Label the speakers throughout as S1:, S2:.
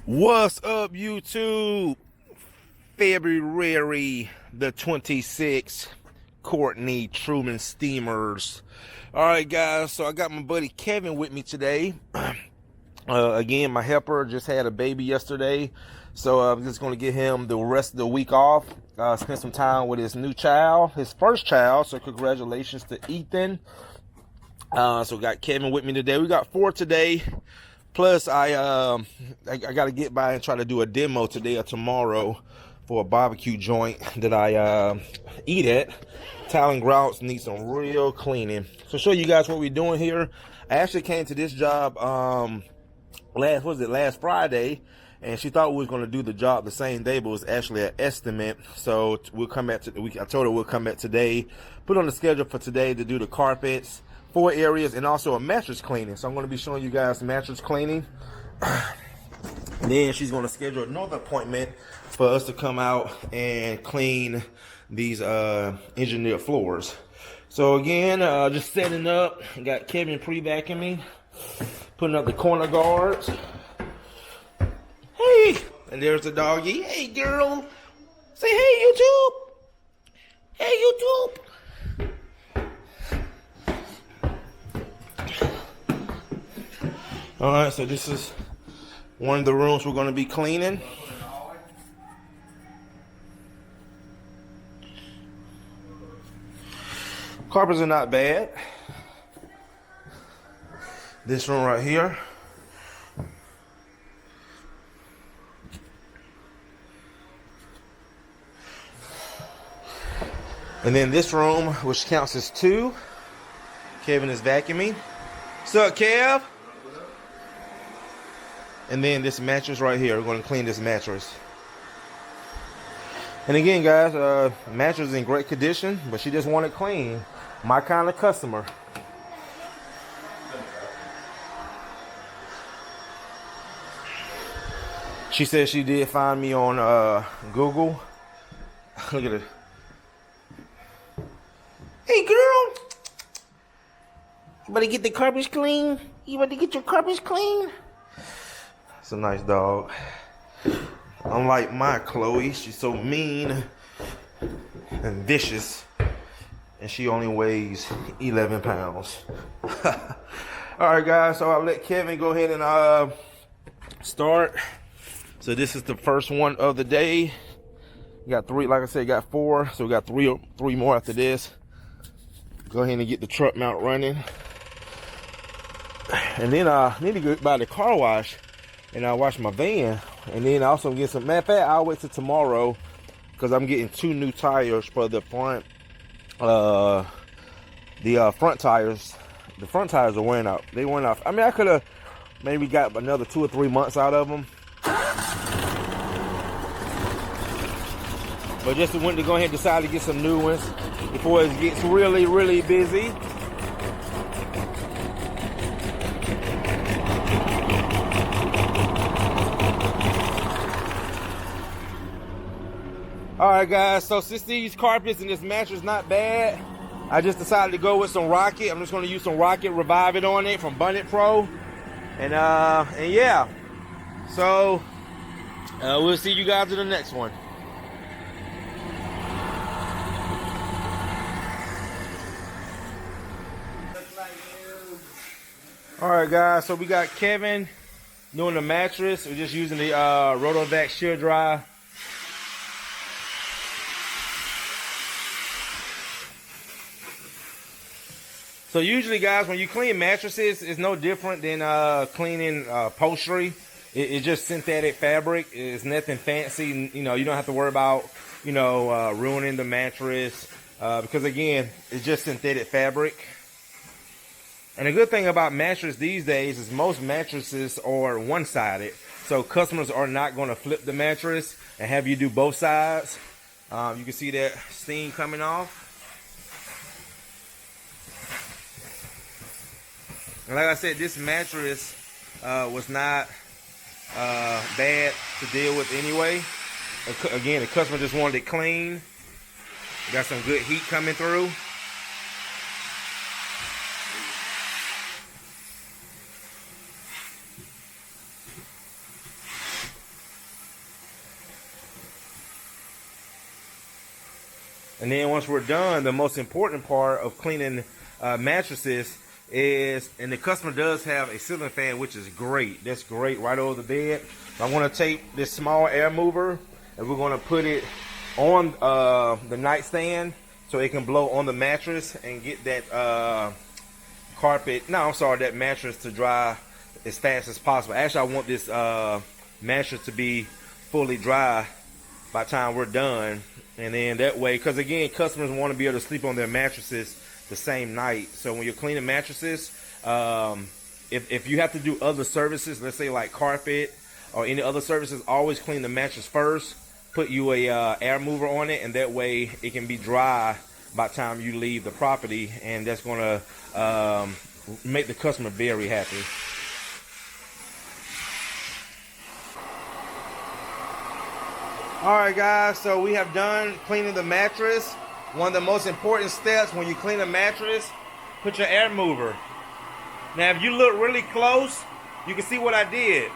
S1: What's up, YouTube? February the 26th, Courtney Truman Steamers. All right, guys, so I got my buddy Kevin with me today. Again, my helper just had a baby yesterday, so I'm just going to give him the rest of the week off. Spend some time with his new child, his first child, so congratulations to Ethan. So got Kevin with me today. We got 4 today. Plus, I got to get by and try to do a demo today or tomorrow for a barbecue joint that I eat at. Tile and grouts need some real cleaning. So show you guys what we're doing here. I actually came to this job last Friday, and she thought we was going to do the job the same day, but it was actually an estimate. So we'll come back I told her we'll come back today, put on the schedule for today to do the carpets, 4 areas, and also a mattress cleaning. So I'm going to be showing you guys mattress cleaning. Then she's going to schedule another appointment for us to come out and clean these engineered floors. So again, just setting up. Got Kevin pre-vacuuming, putting up the corner guards. Hey, and there's the doggy. Hey, girl. Say hey, YouTube. Hey, YouTube. All right, so this is one of the rooms we're going to be cleaning. Carpets are not bad. This room right here. And then this room, which counts as 2. Kevin is vacuuming. What's up, Kev? And then this mattress right here, we're going to clean this mattress. And again, guys, mattress is in great condition, but she just wanted clean. My kind of customer. She said she did find me on Google. Look at it. Hey, girl. You better get the carpets clean? You better get your carpets clean? It's a nice dog. Unlike my Chloe, she's so mean and vicious, and she only weighs 11 pounds. All right, guys, so I'll let Kevin go ahead and start. So this is the first one of the day. We got 3, like I said, got 4, so we got three more after this. Go ahead and get the truck mount running. And then I need to go by the car wash and I'll wash my van, and then also get some. Matter of fact, I'll wait till tomorrow because I'm getting 2 new tires for the front. Front tires. The front tires are wearing out. They went off. I mean, I could have maybe got another 2 or 3 months out of them, but just went to go ahead and decide to get some new ones before it gets really, really busy. Alright, guys, so since these carpets and this mattress not bad, I just decided to go with some Rocket. I'm just going to use some Rocket Revive It on it from Bunnet Pro. And yeah. So, we'll see you guys in the next one. Alright, guys, so we got Kevin doing the mattress. We're just using the Rotovac Shear Dry. So usually, guys, when you clean mattresses, it's no different than cleaning upholstery. It's just synthetic fabric. It's nothing fancy. You know, you don't have to worry about, ruining the mattress because, again, it's just synthetic fabric. And the good thing about mattress these days is most mattresses are one-sided. So customers are not going to flip the mattress and have you do both sides. You can see that steam coming off. And like I said, this mattress was not bad to deal with anyway. Again, the customer just wanted it clean. Got some good heat coming through. And then once we're done, the most important part of cleaning mattresses is, and the customer does have a ceiling fan, which is great. That's great right over the bed. I'm going to take this small air mover and we're going to put it on the nightstand so it can blow on the mattress and get that that mattress to dry as fast as possible. Actually, I want this mattress to be fully dry by the time we're done. And then that way, because again, customers want to be able to sleep on their mattresses the same night. So when you're cleaning mattresses, if you have to do other services, let's say like carpet or any other services, always clean the mattress first. Put you a air mover on it, and that way it can be dry by the time you leave the property, and that's going to make the customer very happy. Alright guys, so we have done cleaning the mattress. One of the most important steps when you clean a mattress, put your air mover. Now if you look really close, you can see what I did.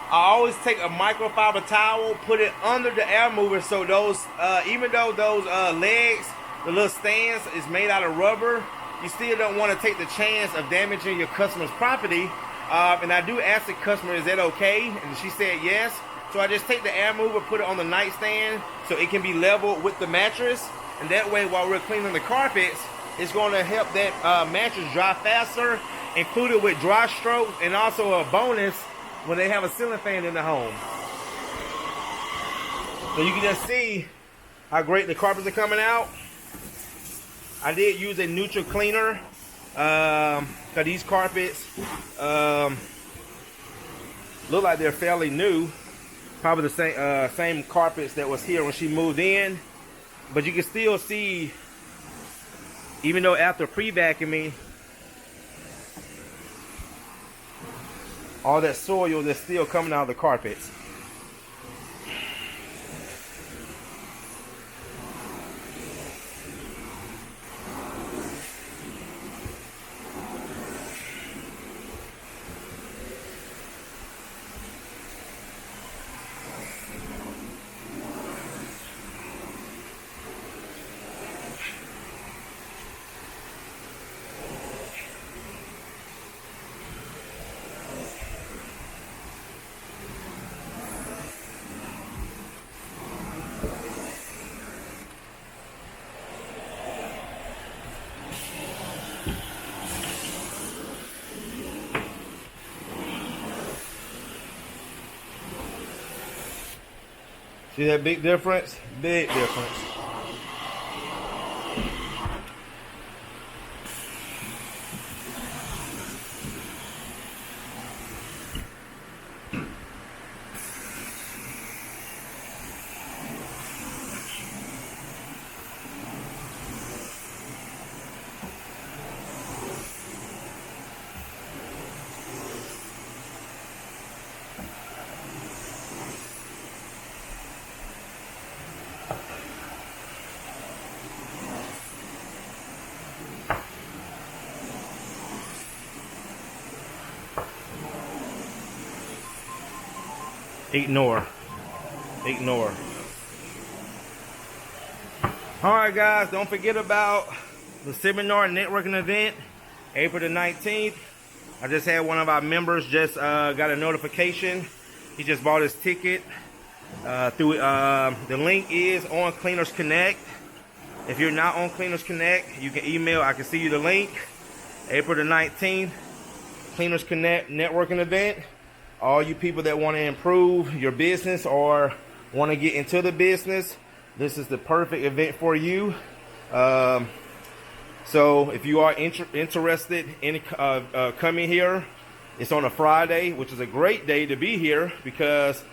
S1: I always take a microfiber towel, put it under the air mover, so those, even though those legs, the little stands is made out of rubber, you still don't want to take the chance of damaging your customer's property. And I do ask the customer, is that okay? And she said yes. So I just take the air mover, put it on the nightstand so it can be level with the mattress. And that way, while we're cleaning the carpets, it's going to help that mattress dry faster, included with dry strokes, and also a bonus when they have a ceiling fan in the home. So you can just see how great the carpets are coming out. I did use a neutral cleaner because these carpets look like they're fairly new. Probably the same carpets that was here when she moved in. But you can still see, even though after pre-vacuuming, all that soil that's still coming out of the carpets. See that big difference? Big difference. Ignore. Alright guys, don't forget about the seminar networking event, April the 19th. I just had one of our members just got a notification. He just bought his ticket through the link is on Cleaners Connect. If you're not on Cleaners Connect, you can email, I can see you the link. April the 19th, Cleaners Connect networking event. All you people that want to improve your business or want to get into the business, this is the perfect event for you. So if you are interested in coming here, it's on a Friday, which is a great day to be here because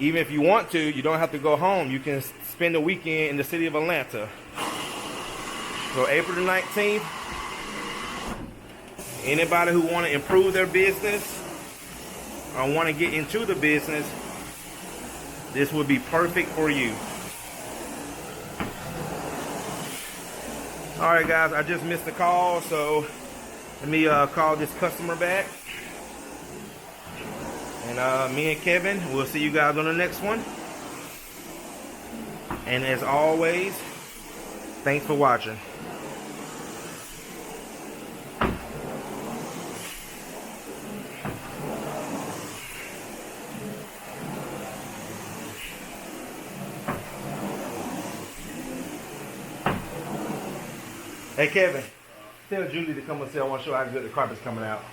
S1: even if you want to, you don't have to go home. You can spend the weekend in the city of Atlanta. So April the 19th, anybody who want to improve their business or want to get into the business, this would be perfect for you. Alright guys, I just missed the call, so let me call this customer back. And me and Kevin, we'll see you guys on the next one. And as always, Thanks for watching. Hey Kevin, tell Julie to come and see. I want to show how good the carpet's coming out.